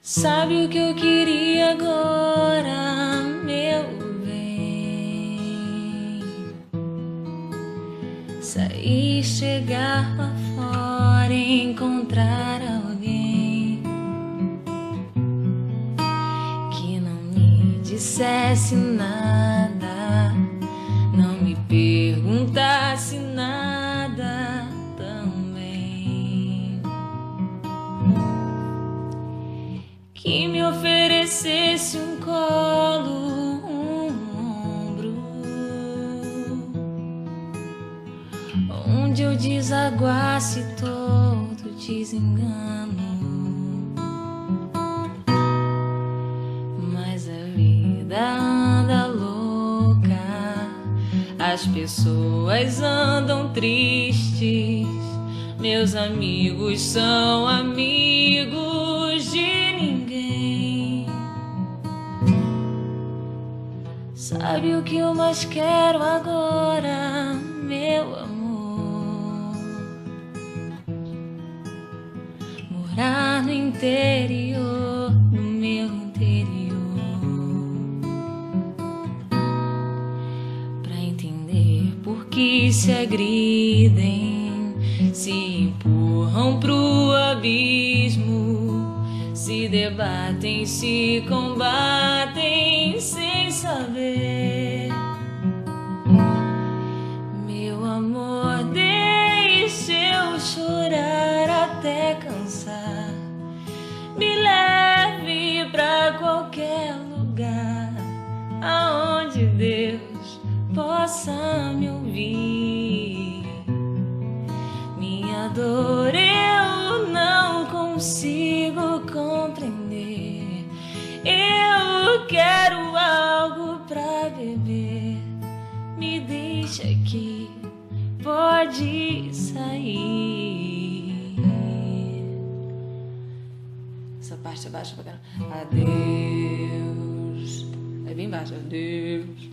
Sabe o que eu queria agora, meu bem? Sair, chegar lá fora e encontrar alguém que não me dissesse nada, não me perguntasse nada também, que me oferecesse um colo, um ombro, onde eu desaguasse todo desengano. Mas a vida anda louca, as pessoas andam tristes, meus amigos são amigos de ninguém. Sabe o que eu mais quero agora, meu amor? Morar no interior, no meu interior, pra entender por que se agridem, se empurram pro abismo, se debatem, se combatem sem saber. Meu amor, deixe eu chorar até cansar, me leve pra qualquer lugar aonde Deus possa me ouvir. Minha dor eu não consigo compreender, eu quero algo pra beber, me deixa aqui, pode sair. Essa parte é baixa pra caramba. Adeus. É bem baixa. Adeus.